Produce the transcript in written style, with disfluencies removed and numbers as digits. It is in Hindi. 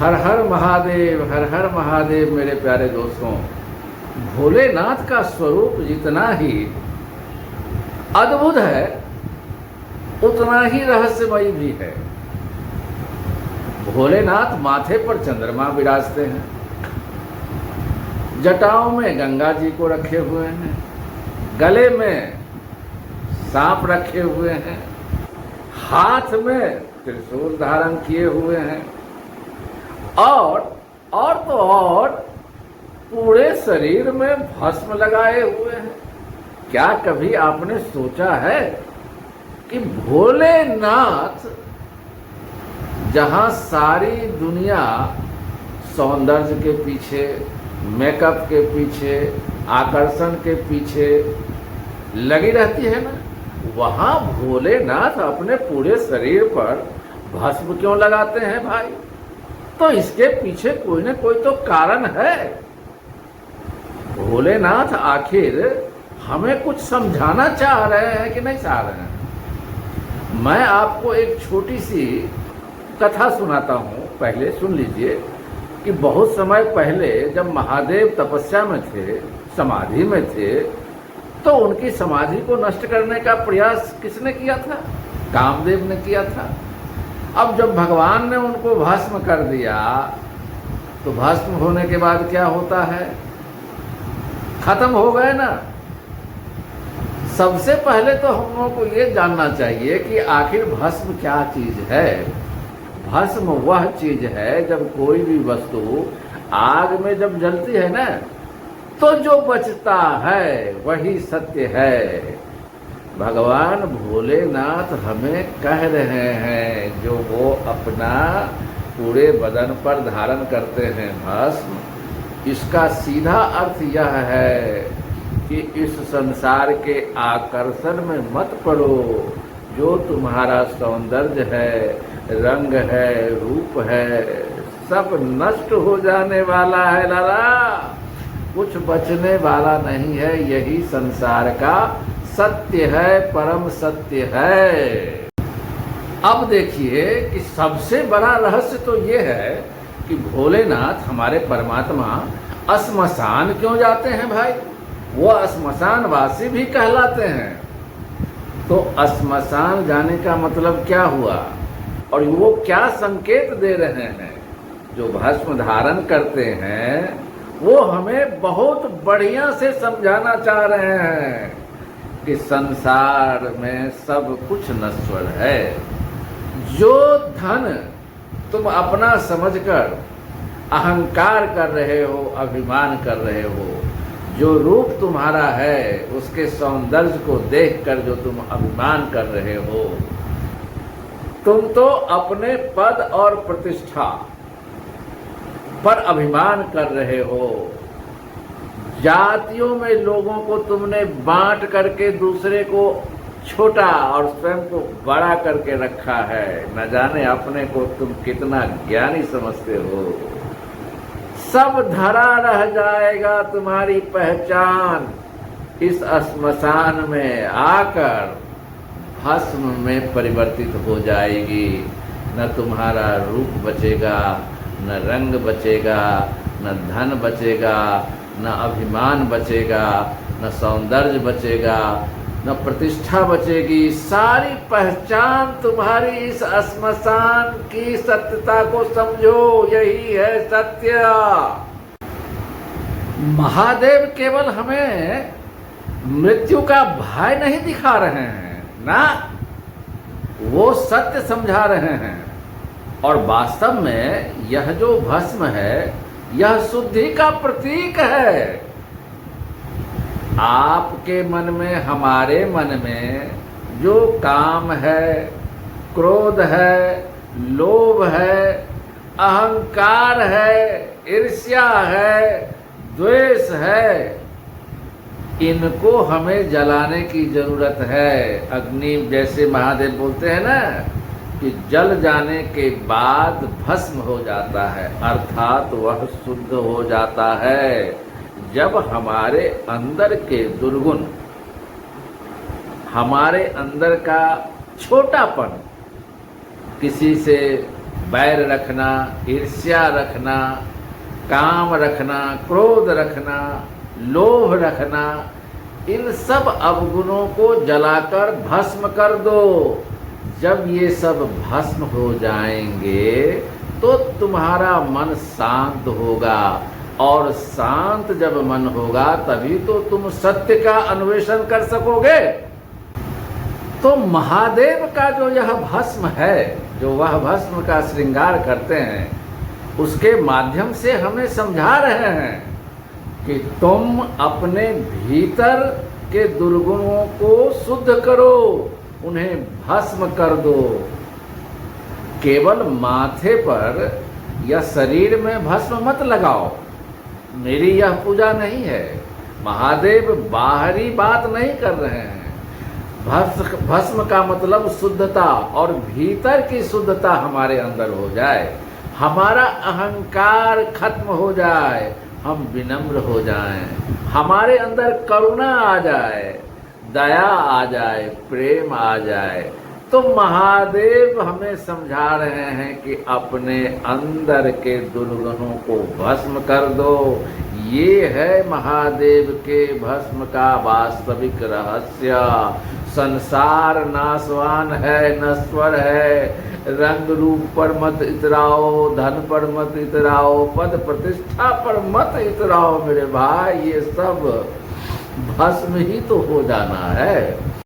हर हर महादेव मेरे प्यारे दोस्तों। भोलेनाथ का स्वरूप जितना ही अद्भुत है उतना ही रहस्यमयी भी है। भोलेनाथ माथे पर चंद्रमा विराजते हैं, जटाओं में गंगा जी को रखे हुए हैं, गले में सांप रखे हुए हैं, हाथ में त्रिशूल धारण किए हुए हैं और तो और पूरे शरीर में भस्म लगाए हुए हैं। क्या कभी आपने सोचा है कि भोलेनाथ जहां सारी दुनिया सौंदर्य के पीछे, मेकअप के पीछे, आकर्षण के पीछे लगी रहती है ना, वहां भोलेनाथ अपने पूरे शरीर पर भस्म क्यों लगाते हैं भाई? तो इसके पीछे कोई न कोई तो कारण है। भोलेनाथ आखिर हमें कुछ समझाना चाह रहे हैं कि नहीं चाह रहे हैं? मैं आपको एक छोटी सी कथा सुनाता हूं, पहले सुन लीजिए कि बहुत समय पहले जब महादेव तपस्या में थे, समाधि में थे, तो उनकी समाधि को नष्ट करने का प्रयास किसने किया था? कामदेव ने किया था। अब जब भगवान ने उनको भस्म कर दिया तो भस्म होने के बाद क्या होता है? खत्म हो गए ना। सबसे पहले तो हम लोगों को ये जानना चाहिए कि आखिर भस्म क्या चीज है। भस्म वह चीज है जब कोई भी वस्तु आग में जब जलती है ना, तो जो बचता है वही सत्य है। भगवान भोलेनाथ हमें कह रहे हैं, जो वो अपना पूरे बदन पर धारण करते हैं भस्म, इसका सीधा अर्थ यह है कि इस संसार के आकर्षण में मत पड़ो। जो तुम्हारा सौंदर्य है, रंग है, रूप है, सब नष्ट हो जाने वाला है लाला, कुछ बचने वाला नहीं है। यही संसार का सत्य है, परम सत्य है। अब देखिए कि सबसे बड़ा रहस्य तो ये है कि भोलेनाथ हमारे परमात्मा श्मशान क्यों जाते हैं भाई? वो श्मशान वासी भी कहलाते हैं। तो श्मशान जाने का मतलब क्या हुआ और वो क्या संकेत दे रहे हैं? जो भस्म धारण करते हैं वो हमें बहुत बढ़िया से समझाना चाह रहे हैं कि संसार में सब कुछ नश्वर है। जो धन तुम अपना समझकर अहंकार कर रहे हो, अभिमान कर रहे हो, जो रूप तुम्हारा है उसके सौंदर्य को देखकर जो तुम अभिमान कर रहे हो, तुम तो अपने पद और प्रतिष्ठा पर अभिमान कर रहे हो। जातियों में लोगों को तुमने बांट करके दूसरे को छोटा और स्वयं को बड़ा करके रखा है। न जाने अपने को तुम कितना ज्ञानी समझते हो। सब धरा रह जाएगा तुम्हारी पहचान इस श्मशान में आकर भस्म में परिवर्तित हो जाएगी। न तुम्हारा रूप बचेगा, न रंग बचेगा, न धन बचेगा, न अभिमान बचेगा, न सौंदर्य बचेगा, न प्रतिष्ठा बचेगी। सारी पहचान तुम्हारी इस श्मशान की सत्यता को समझो, यही है सत्य। महादेव केवल हमें मृत्यु का भय नहीं दिखा रहे हैं ना, वो सत्य समझा रहे हैं। और वास्तव में यह जो भस्म है यह शुद्धि का प्रतीक है। आपके मन में, हमारे मन में जो काम है, क्रोध है, लोभ है, अहंकार है, ईर्ष्या है, द्वेष है, इनको हमें जलाने की जरूरत है। अग्नि जैसे महादेव बोलते हैं ना कि जल जाने के बाद भस्म हो जाता है, अर्थात वह शुद्ध हो जाता है। जब हमारे अंदर के दुर्गुण, हमारे अंदर का छोटापन, किसी से बैर रखना, ईर्ष्या रखना, काम रखना, क्रोध रखना, लोभ रखना, इन सब अवगुणों को जलाकर भस्म कर दो। जब ये सब भस्म हो जाएंगे तो तुम्हारा मन शांत होगा, और शांत जब मन होगा तभी तो तुम सत्य का अन्वेषण कर सकोगे। तो महादेव का जो यह भस्म है, जो वह भस्म का श्रृंगार करते हैं, उसके माध्यम से हमें समझा रहे हैं कि तुम अपने भीतर के दुर्गुणों को शुद्ध करो, उन्हें भस्म कर दो। केवल माथे पर या शरीर में भस्म मत लगाओ, मेरी यह पूजा नहीं है। महादेव बाहरी बात नहीं कर रहे हैं। भस्म का मतलब शुद्धता, और भीतर की शुद्धता हमारे अंदर हो जाए, हमारा अहंकार खत्म हो जाए, हम विनम्र हो जाएं, हमारे अंदर करुणा आ जाए, दया आ जाए, प्रेम आ जाए। तो महादेव हमें समझा रहे हैं कि अपने अंदर के दुर्गुणों को भस्म कर दो। ये है महादेव के भस्म का वास्तविक रहस्य। संसार नाशवान है, नश्वर है। रंग रूप पर मत इतराओ, धन पर मत इतराओ, पद प्रतिष्ठा पर मत इतराओ मेरे भाई, ये सब भस्म ही तो हो जाना है।